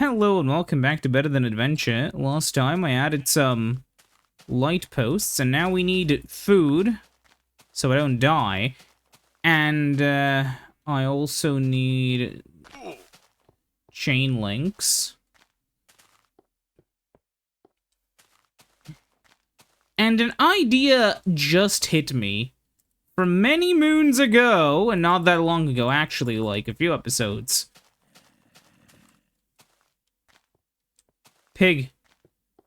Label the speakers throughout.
Speaker 1: Hello and welcome back to Better Than Adventure. Last time I added some light posts and now we need food so I don't die. And I also need chain links. And an idea just hit me from many moons ago, and not that long ago, actually, like a few episodes. Pig.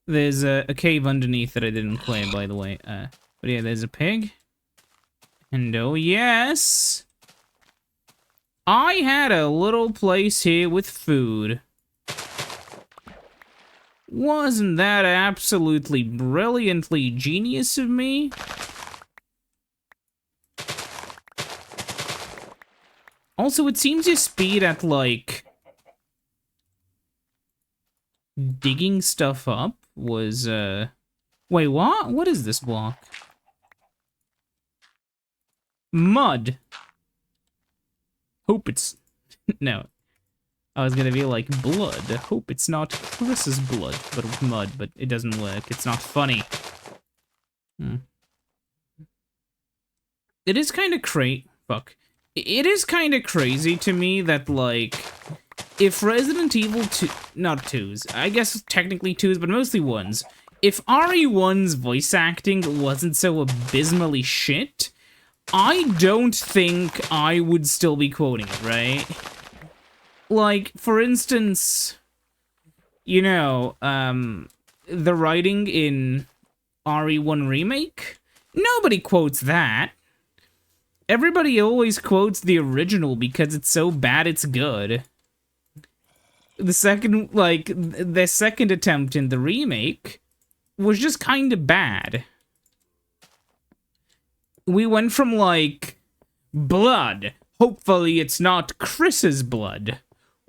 Speaker 1: There's a cave underneath that I didn't claim, by the way. But yeah, there's a pig. And oh yes! I had a little place here with food. Wasn't that absolutely brilliantly genius of me? Also, it seems your speed at, like, digging stuff up was, Wait, what? What is this block? Mud. Hope it's... No. I was gonna be like, blood. Hope it's not Chris's blood, but with mud, but it doesn't work. It's not funny. It is kind of Fuck. It is kind of crazy to me that, like, if Resident Evil 2... Not 2s. I guess technically 2s, but mostly 1s. If RE1's voice acting wasn't so abysmally shit, I don't think I would still be quoting it, right? Like, for instance, you know, the writing in RE1 Remake? Nobody quotes that. Everybody always quotes the original because it's so bad it's good. The second attempt in the remake was just kind of bad. We went from, like, blood. Hopefully it's not Chris's blood.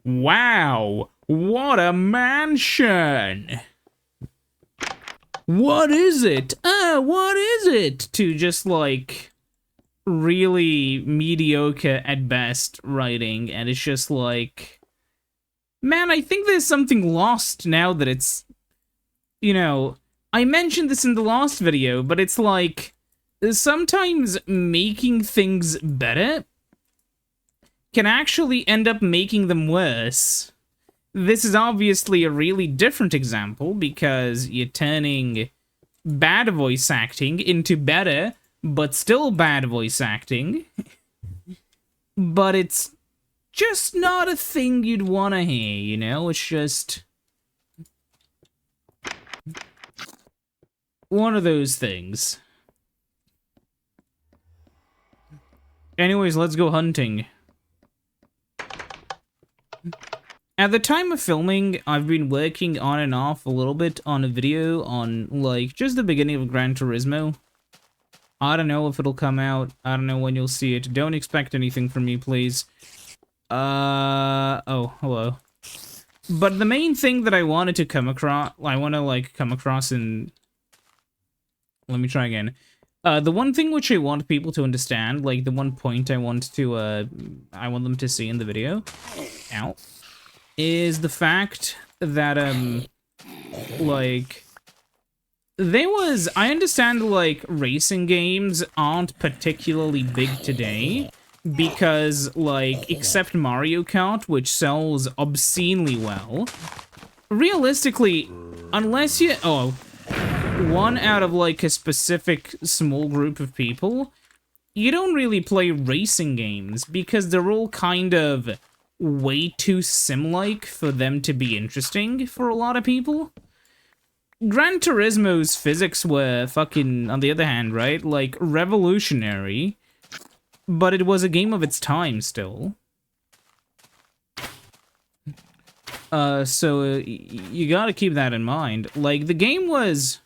Speaker 1: Wow, what a mansion! What is it? What is it? To just, like, really mediocre at best writing, and it's just like, man, I think there's something lost now that it's, you know, I mentioned this in the last video, but it's like, sometimes making things better can actually end up making them worse. This is obviously a really different example, because you're turning bad voice acting into better, but still bad voice acting. But it's just not a thing you'd want to hear, you know? It's just one of those things. Anyways, let's go hunting. At the time of filming, I've been working on and off a little bit on a video on, like, just the beginning of Gran Turismo. I don't know if it'll come out. I don't know when you'll see it. Don't expect anything from me, please. Oh, hello. But the main thing that I wanted to come across... I want to, like, come across in... Let me try again. The one thing which I want people to understand, like, the one point I want them to see in the video... Ow. Is the fact that, like... I understand, like, racing games aren't particularly big today, because, like, except Mario Kart, which sells obscenely well, realistically, unless you... Oh, one out of, like, a specific small group of people, you don't really play racing games, because they're all kind of way too sim-like for them to be interesting for a lot of people. Gran Turismo's physics were fucking, on the other hand, right? Like, revolutionary. But it was a game of its time, still. So, you gotta keep that in mind. Like, the game was...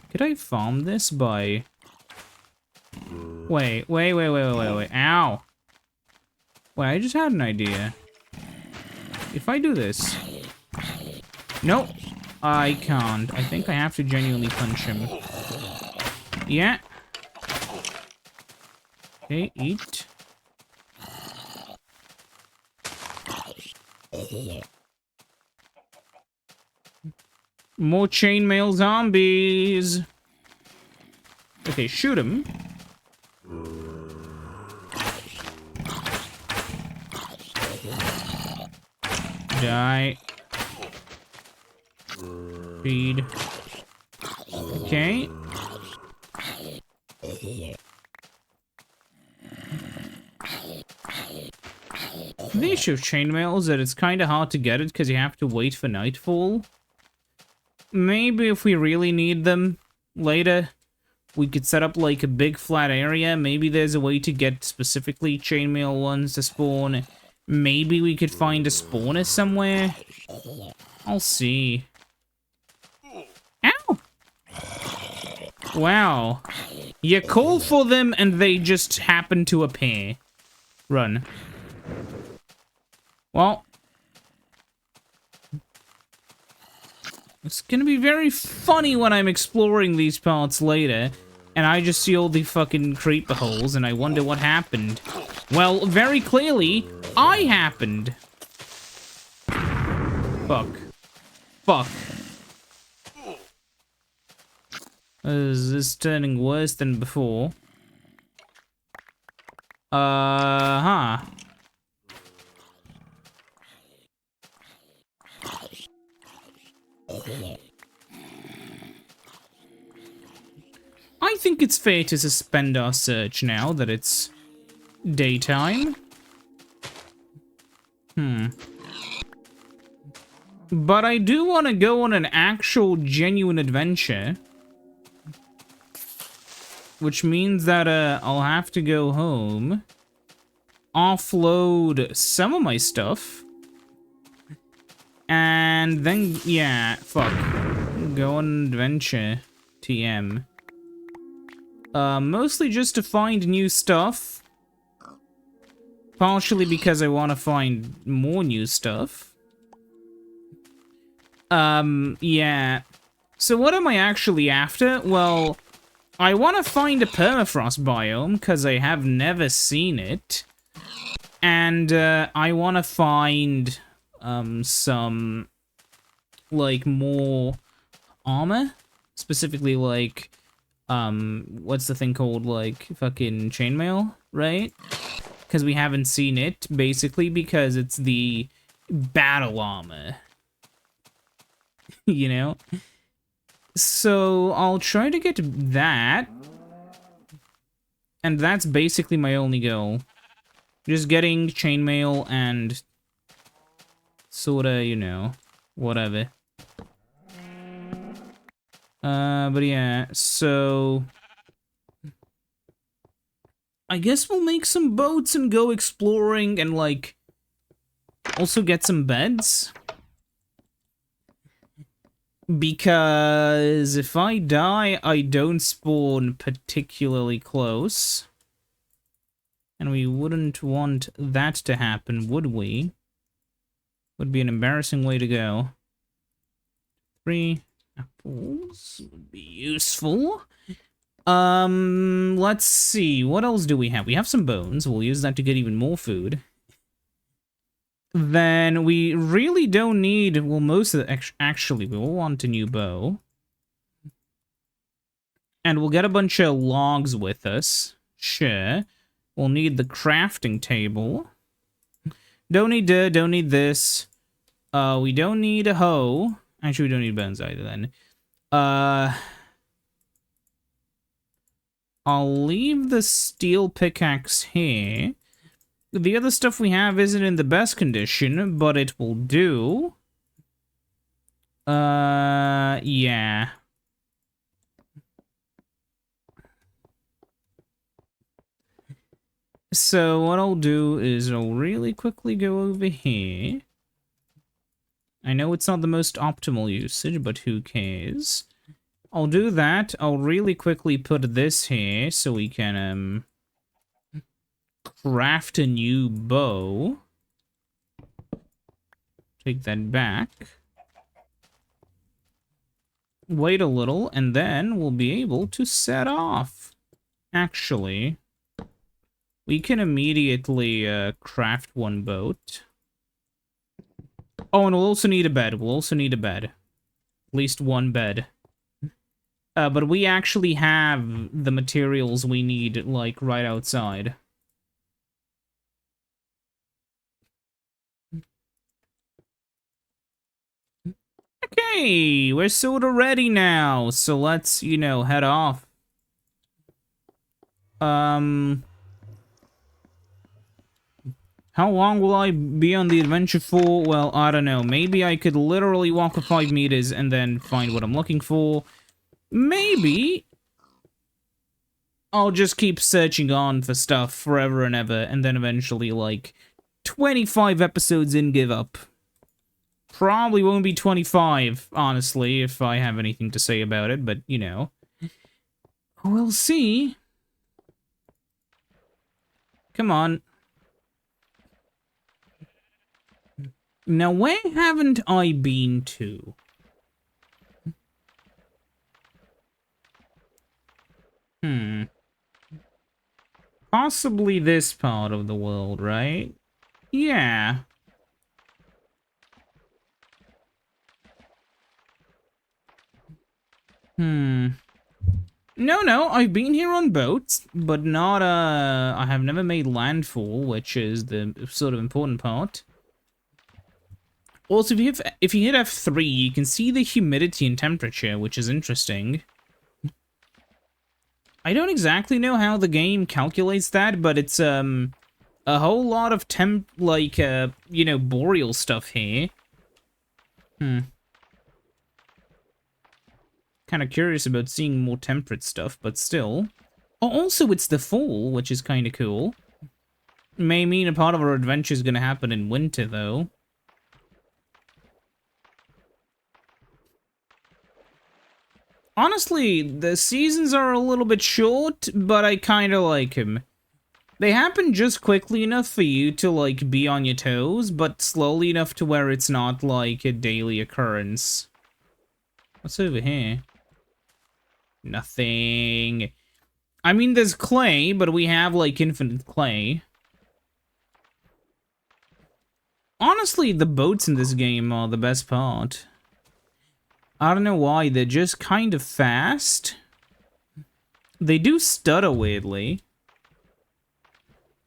Speaker 1: Could I farm this by... Wait. Ow! Wait, I just had an idea. If I do this... Nope. I can't. I think I have to genuinely punch him. Yeah. Okay, eat. More chainmail zombies. Okay, shoot him. Die. Feed. Okay. The issue of chainmail is that it's kind of hard to get it because you have to wait for nightfall. Maybe if we really need them later, we could set up like a big flat area. Maybe there's a way to get specifically chainmail ones to spawn. Maybe we could find a spawner somewhere. I'll see. Ow! Wow. You call for them and they just happen to appear. Run. Well. It's gonna be very funny when I'm exploring these parts later, and I just see all the fucking creeper holes, and I wonder what happened. Well, very clearly, I happened. Fuck. Fuck. Is this turning worse than before? Huh. I think it's fair to suspend our search now that it's daytime. But I do want to go on an actual genuine adventure. Which means that I'll have to go home, offload some of my stuff, and then, yeah, fuck. Go on an adventure. TM. Mostly just to find new stuff. Partially because I want to find more new stuff. Yeah. So what am I actually after? Well, I want to find a permafrost biome, because I have never seen it. And, I want to find, some, like, more armor. Specifically, like, what's the thing called? Like, fucking chainmail, right? Because we haven't seen it, basically, because it's the battle armor. You know? So, I'll try to get that. And that's basically my only goal. Just getting chainmail and sorta, you know, whatever. But yeah, so I guess we'll make some boats and go exploring and, like, also get some beds. Because if I die, I don't spawn particularly close. And we wouldn't want that to happen, would we? Would be an embarrassing way to go. 3 apples would be useful. Let's see. What else do we have? We have some bones. We'll use that to get even more food. Then we really don't need, well, most of the, actually, we will want a new bow. And we'll get a bunch of logs with us. Sure. We'll need the crafting table. Don't need dirt, don't need this. We don't need a hoe. Actually, we don't need bones either then. I'll leave the steel pickaxe here. The other stuff we have isn't in the best condition, but it will do. Yeah. So what I'll do is I'll really quickly go over here. I know it's not the most optimal usage, but who cares? I'll do that. I'll really quickly put this here so we can, craft a new bow. Take that back. Wait a little, and then we'll be able to set off. Actually, we can immediately craft one boat. Oh, and we'll also need a bed. We'll also need a bed. At least one bed. But we actually have the materials we need, like, right outside. Okay, we're sort of ready now, so let's, you know, head off. How long will I be on the adventure for? Well, I don't know. Maybe I could literally walk for 5 meters and then find what I'm looking for. Maybe I'll just keep searching on for stuff forever and ever, and then eventually, like, 25 episodes in, give up. Probably won't be 25, honestly, if I have anything to say about it, but, you know. We'll see. Come on. Now, where haven't I been to? Possibly this part of the world, right? Yeah. No, I've been here on boats, but not, I have never made landfall, which is the sort of important part. Also, if you hit F3, you can see the humidity and temperature, which is interesting. I don't exactly know how the game calculates that, but it's, a whole lot of you know, boreal stuff here. Kind of curious about seeing more temperate stuff, but still. Oh, also, it's the fall, which is kind of cool. May mean a part of our adventure is going to happen in winter, though. Honestly, the seasons are a little bit short, but I kind of like them. They happen just quickly enough for you to, like, be on your toes, but slowly enough to where it's not, like, a daily occurrence. What's over here? Nothing. I mean, there's clay, but we have, like, infinite clay. Honestly, the boats in this game are the best part. I don't know why, they're just kind of fast. They do stutter weirdly.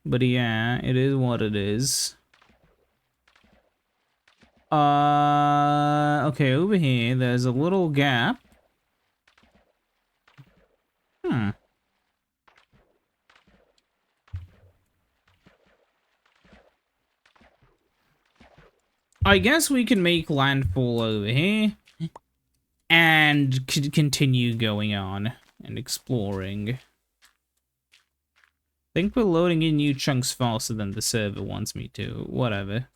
Speaker 1: But yeah, it is what it is. Okay, over here, there's a little gap. I guess we can make landfall over here. And continue going on and exploring. I think we're loading in new chunks faster than the server wants me to. Whatever.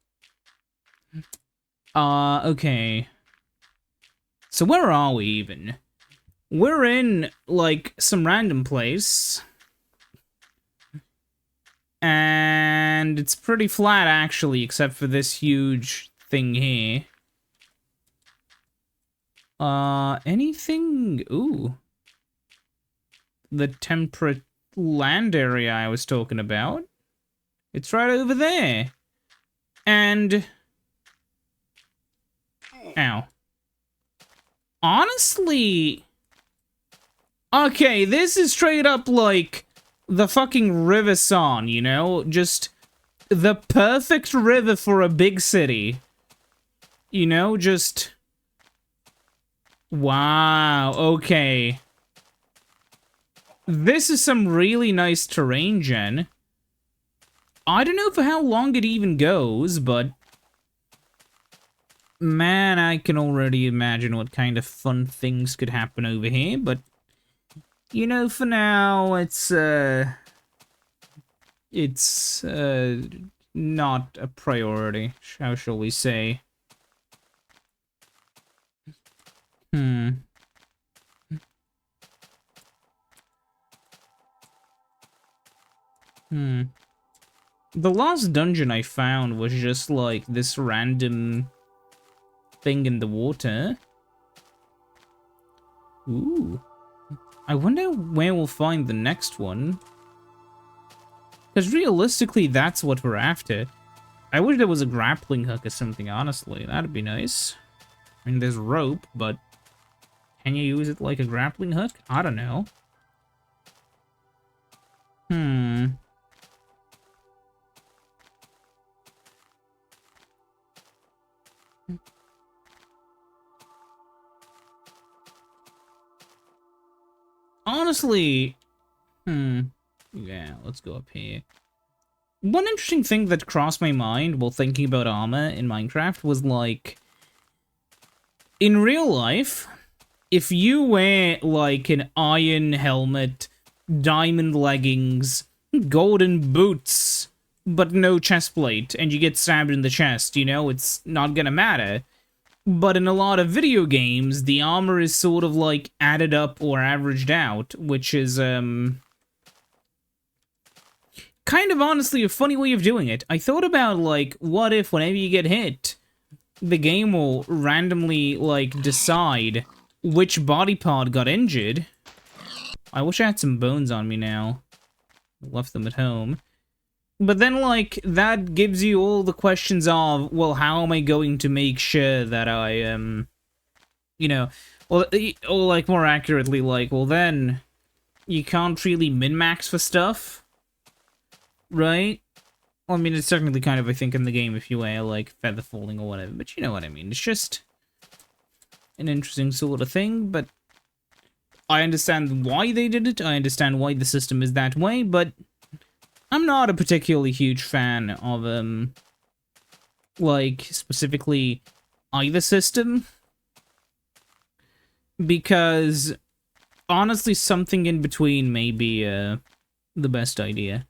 Speaker 1: Okay. So where are we even? We're in, like, some random place. And it's pretty flat, actually, except for this huge thing here. Anything? Ooh. The temperate land area I was talking about. It's right over there. And... Ow. Honestly... Okay, this is straight up like the fucking river song, you know? Just the perfect river for a big city. You know, just... Wow, okay. This is some really nice terrain, Jen. I don't know for how long it even goes, but... Man, I can already imagine what kind of fun things could happen over here, but... You know, for now, it's not a priority, how shall we say. The last dungeon I found was just like this random thing in the water. Ooh. I wonder where we'll find the next one. Because realistically, that's what we're after. I wish there was a grappling hook or something, honestly. That'd be nice. I mean, there's rope, but Can you use it like a grappling hook? I don't know. Honestly, yeah, let's go up here. One interesting thing that crossed my mind while thinking about armor in Minecraft was, like, in real life, if you wear, like, an iron helmet, diamond leggings, golden boots, but no chest plate, and you get stabbed in the chest, you know, it's not gonna matter. But in a lot of video games, the armor is sort of, like, added up or averaged out, which is, kind of honestly a funny way of doing it. I thought about, like, what if whenever you get hit, the game will randomly, like, decide which body part got injured. I wish I had some bones on me now. Left them at home. But then, like, that gives you all the questions of, well, how am I going to make sure that I, you know, or like, more accurately, like, well, then, you can't really min-max for stuff, right? Well, I mean, it's technically kind of, I think, in the game if you wear, like, feather falling or whatever, but you know what I mean. It's just an interesting sort of thing, but I understand why they did it, I understand why the system is that way, but I'm not a particularly huge fan of, like, specifically either system. Because, honestly, something in between may be, the best idea.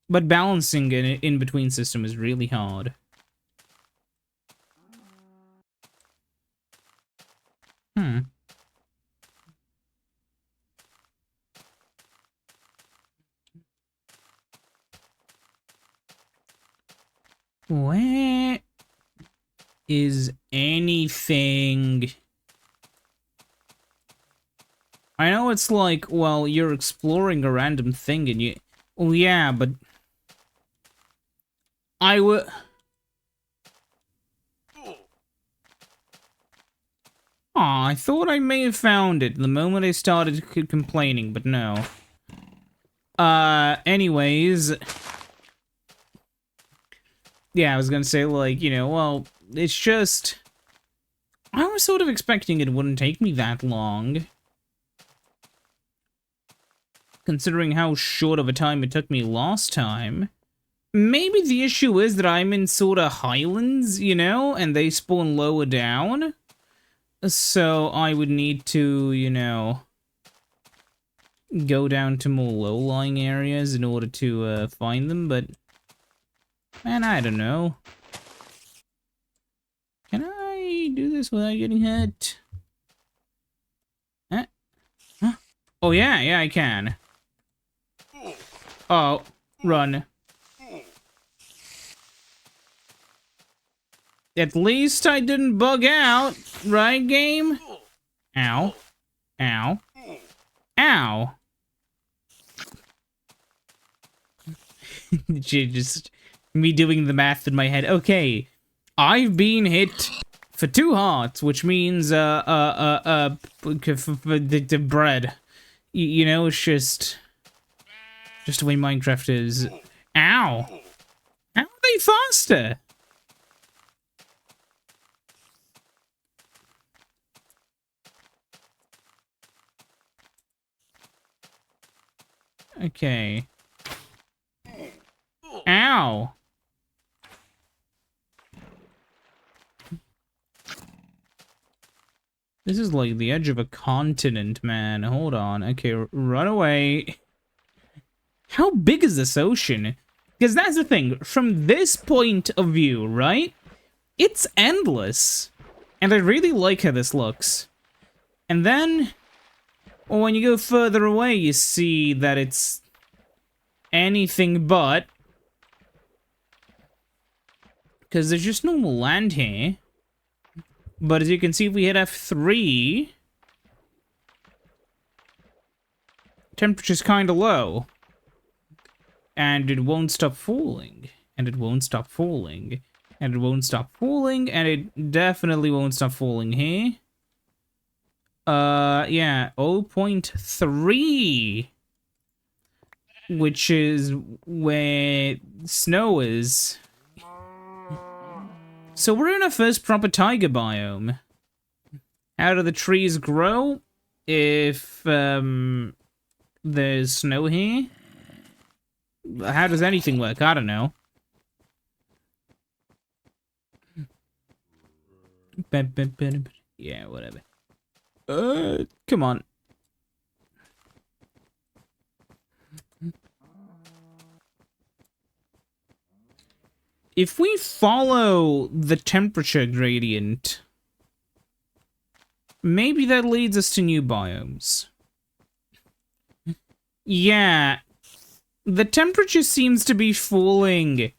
Speaker 1: But balancing an in-between system is really hard. Where is anything? I know it's like, well, you're exploring a random thing and you... Well, yeah, but... I would... Aw, I thought I may have found it the moment I started complaining, but no. Anyways... Yeah, I was gonna say, like, you know, well, it's just... I was sort of expecting it wouldn't take me that long. Considering how short of a time it took me last time. Maybe the issue is that I'm in sort of highlands, you know, and they spawn lower down. So I would need to, you know, go down to more low-lying areas in order to find them, but... Man, I don't know. Can I do this without getting hit? Huh? Oh, yeah, I can. Oh, run. At least I didn't bug out, right, game? Ow. Ow. Ow. Just... Me doing the math in my head. Okay, I've been hit for 2 hearts, which means, the bread. You know, it's just the way Minecraft is. Ow! How are they faster? Okay. Ow! This is like the edge of a continent, man. Hold on. Okay, run away. How big is this ocean? Because that's the thing. From this point of view, right? It's endless. And I really like how this looks. And then, well, when you go further away, you see that it's anything but. Because there's just normal land here. But as you can see, if we hit F3, temperature's kind of low. And it won't stop falling. And it won't stop falling. And it won't stop falling. And it definitely won't stop falling here. Yeah, 0.3, which is where snow is. So we're in our first proper taiga biome. How do the trees grow if, there's snow here? How does anything work? I don't know. Yeah, whatever. Come on. If we follow the temperature gradient, maybe that leads us to new biomes. Yeah, the temperature seems to be falling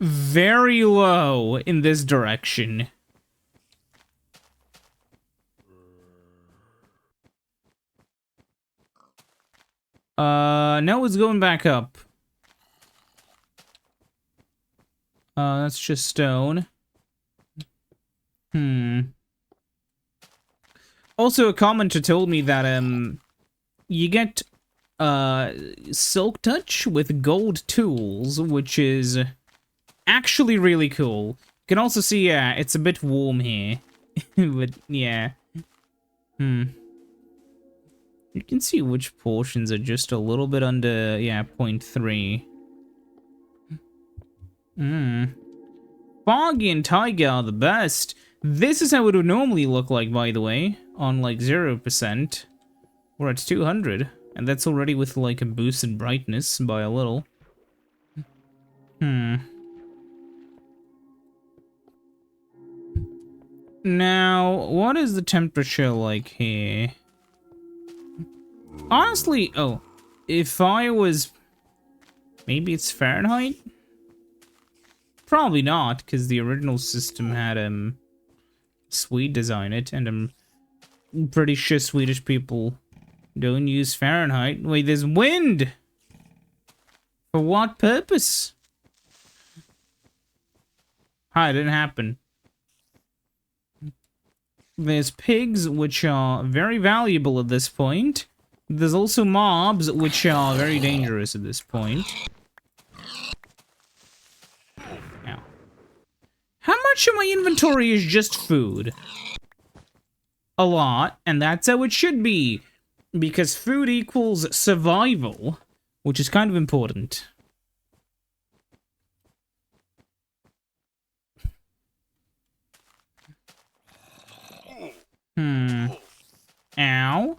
Speaker 1: very low in this direction. No, it's going back up. That's just stone. Also, a commenter told me that, you get, Silk Touch with gold tools, which is actually really cool. You can also see, yeah, it's a bit warm here. But, yeah. You can see which portions are just a little bit under, yeah, 0.3. Foggy and Taiga are the best. This is how it would normally look like, by the way, on, like, 0%. We're at 200, and that's already with, like, a boost in brightness by a little. Now, what is the temperature like here? Honestly, oh, if I was... Maybe it's Fahrenheit? Probably not, because the original system had, Swede design it, and I'm pretty sure Swedish people don't use Fahrenheit. Wait, there's wind! For what purpose? Hi, it didn't happen. There's pigs, which are very valuable at this point. There's also mobs, which are very dangerous at this point. Ow. How much of my inventory is just food? A lot, and that's how it should be. Because food equals survival, which is kind of important. Ow.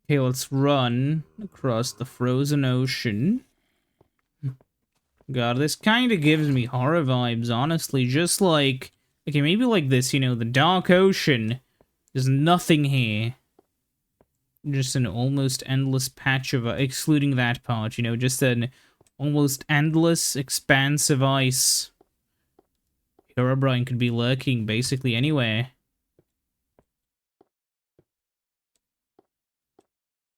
Speaker 1: Okay, let's run across the frozen ocean. God, this kind of gives me horror vibes, honestly. Just like... Okay, maybe like this, you know, the dark ocean. There's nothing here. Just an almost endless patch of... excluding that part, you know, just an almost endless expanse of ice. Herobrine could be lurking basically anywhere.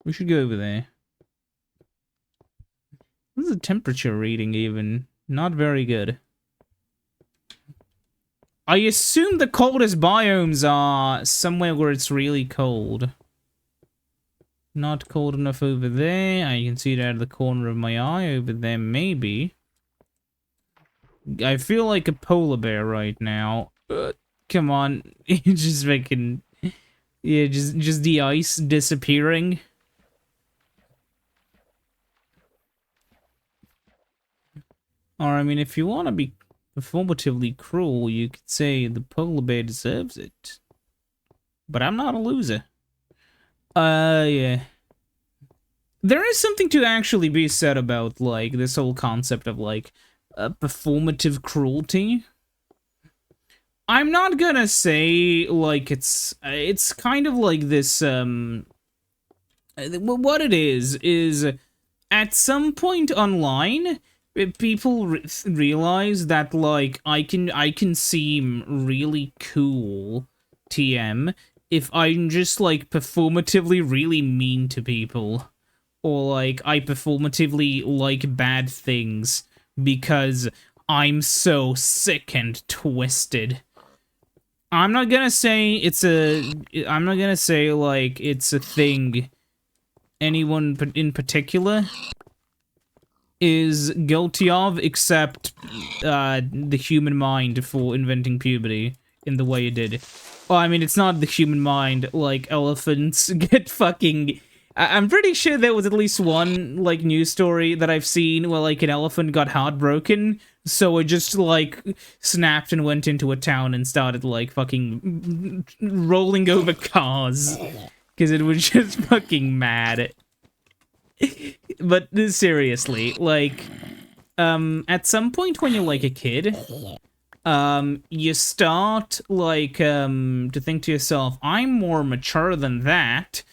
Speaker 1: We should go over there. What's the temperature reading even? Not very good. I assume the coldest biomes are somewhere where it's really cold. Not cold enough over there. I can see it out of the corner of my eye. Over there, maybe. I feel like a polar bear right now. Come on. Just making... Yeah, just the ice disappearing. Or, I mean, if you want to be performatively cruel, you could say the polar bear deserves it. But I'm not a loser. Yeah. There is something to actually be said about, like, this whole concept of, like, performative cruelty. I'm not gonna say, like, it's kind of like this, what it is, at some point online, people realize that, like, I can seem really cool, TM, if I'm just, like, performatively really mean to people. Or, like, I performatively like bad things because I'm so sick and twisted. I'm not gonna say it's a... I'm not gonna say, like, it's a thing anyone in particular is guilty of, except the human mind for inventing puberty in the way it did. Well, I mean, it's not the human mind, like, elephants get fucking... I'm pretty sure there was at least one, like, news story that I've seen where, like, an elephant got heartbroken, so it just, like, snapped and went into a town and started, like, fucking rolling over cars. Because it was just fucking mad. But seriously, like, at some point when you're, like, a kid, you start, like, to think to yourself, I'm more mature than that,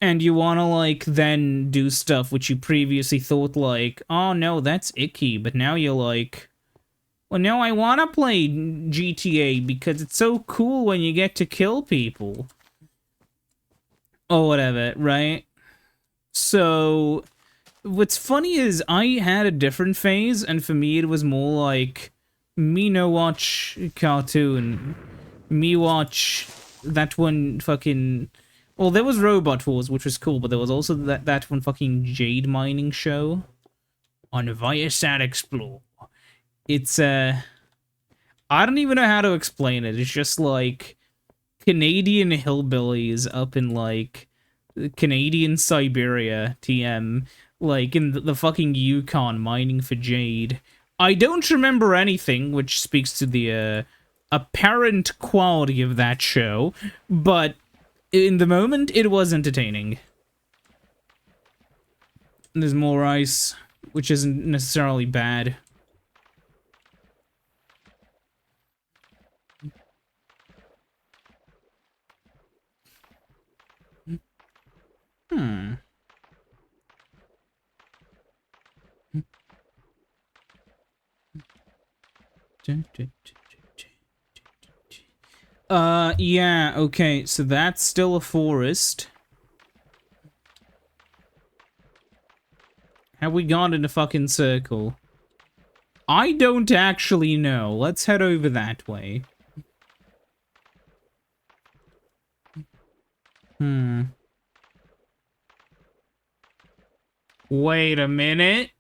Speaker 1: and you want to, like, then do stuff which you previously thought, like, oh, no, that's icky, but now you're like, well, no, I want to play GTA because it's so cool when you get to kill people. Or whatever, right? So, what's funny is I had a different phase, and for me it was more like, me no watch cartoon, me watch that one fucking... Well, there was Robot Wars, which was cool, but there was also that one fucking jade mining show on Viasat Explore. It's, I don't even know how to explain it. It's just, like, Canadian hillbillies up in, like, Canadian Siberia, TM, like, in the fucking Yukon mining for jade. I don't remember anything, which speaks to the, apparent quality of that show, but in the moment, it was entertaining. There's more ice, which isn't necessarily bad. Hmm. Yeah, okay, so that's still a forest. Have we gone in a fucking circle? I don't actually know. Let's head over that way. Wait a minute.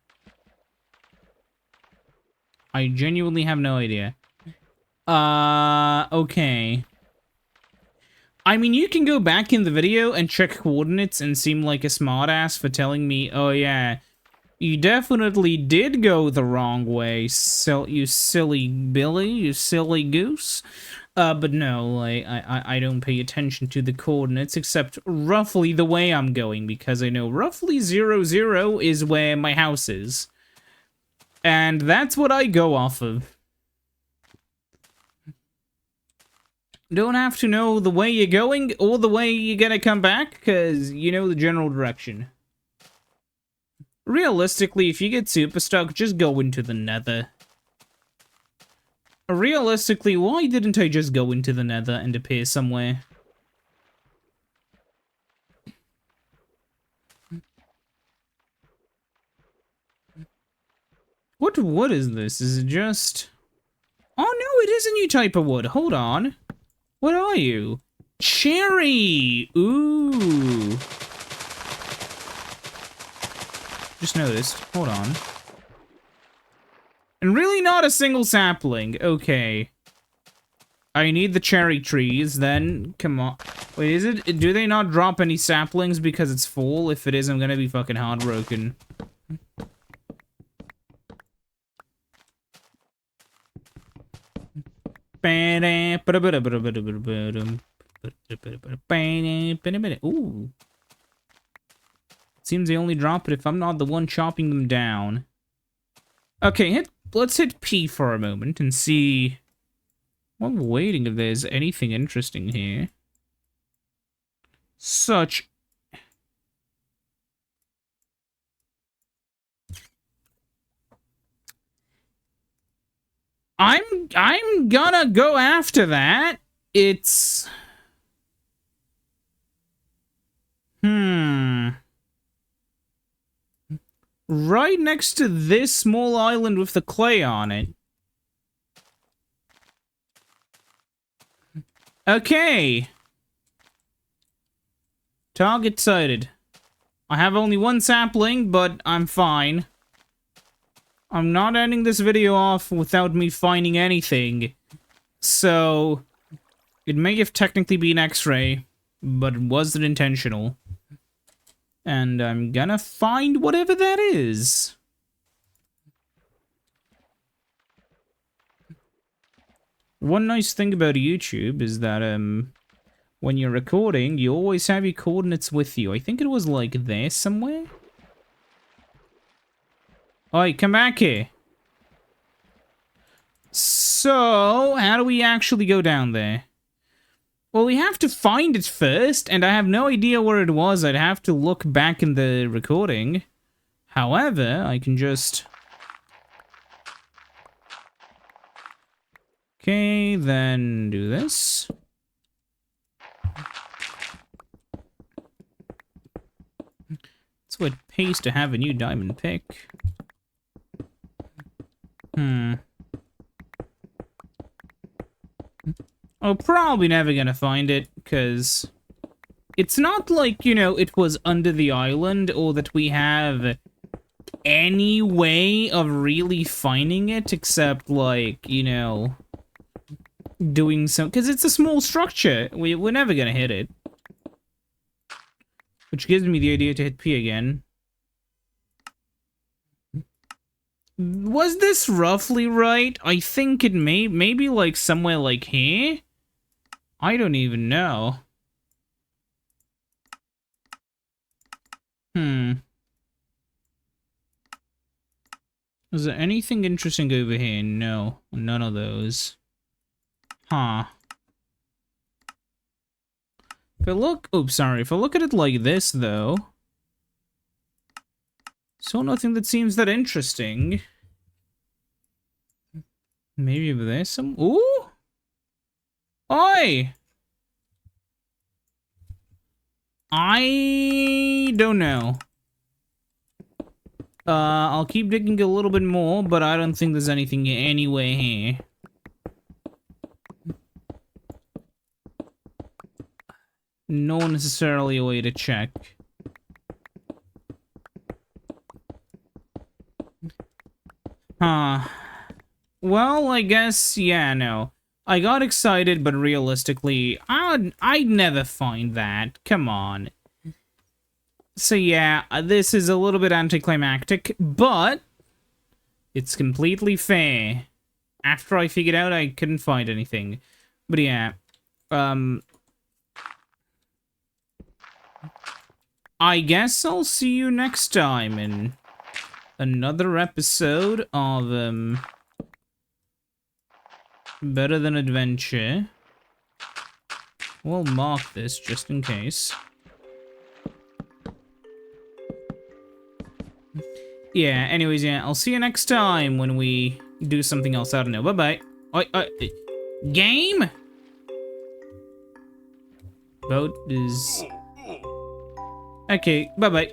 Speaker 1: I genuinely have no idea. Okay. I mean, you can go back in the video and check coordinates and seem like a smartass for telling me, oh yeah, you definitely did go the wrong way, you silly Billy, you silly goose. But no, like, I don't pay attention to the coordinates except roughly the way I'm going, because I know roughly 00 is where my house is. And that's what I go off of. Don't have to know the way you're going or the way you're gonna come back, because you know the general direction. Realistically, if you get super stuck, just go into the Nether. Realistically, why didn't I just go into the Nether and appear somewhere? What wood is this? Is it just... Oh no, it is a new type of wood. Hold on. What are you? Cherry! Ooh. Just noticed. Hold on. And really not a single sapling. Okay. I need the cherry trees, then. Come on. Wait, is it... Do they not drop any saplings because it's full? If it is, I'm gonna be fucking heartbroken. Ooh. Seems they only drop it if I'm not the one chopping them down. Okay, let's hit P for a moment and see... I'm waiting if there's anything interesting here. Such... I'm gonna go after that. It's... Right next to this small island with the clay on it. Okay. Target sighted. I have only one sapling, but I'm fine. I'm not ending this video off without me finding anything. So, it may have technically been X-ray, but it wasn't intentional. And I'm gonna find whatever that is. One nice thing about YouTube is that, when you're recording, you always have your coordinates with you. I think it was like there somewhere. Oi, come back here. So, how do we actually go down there? Well, we have to find it first, and I have no idea where it was. I'd have to look back in the recording. However, I can just... Okay, then do this. That's what it pays to have a new diamond pick. I'm probably never gonna find it, because it's not like, you know, it was under the island, or that we have any way of really finding it, except, like, you know, doing some... Because it's a small structure. We're never gonna hit it. Which gives me the idea to hit P again. Was this roughly right? I think it maybe like somewhere like here? I don't even know. Is there anything interesting over here? No, none of those. Huh. If I look... Oops, sorry. If I look at it like this, though... So nothing that seems that interesting. Maybe there's some... Ooh! Oi! I don't know. I'll keep digging a little bit more, but I don't think there's anything anywhere here. No necessarily a way to check. Huh. Well, I guess, yeah, no. I got excited, but realistically, I'd never find that. Come on. So yeah, this is a little bit anticlimactic, but it's completely fair. After I figured out I couldn't find anything. But yeah, I guess I'll see you next time in another episode of, Better Than Adventure. We'll mark this just in case. Yeah, anyways, yeah, I'll see you next time when we do something else. I don't know. Bye-bye. Game? Boat is... Okay, bye-bye.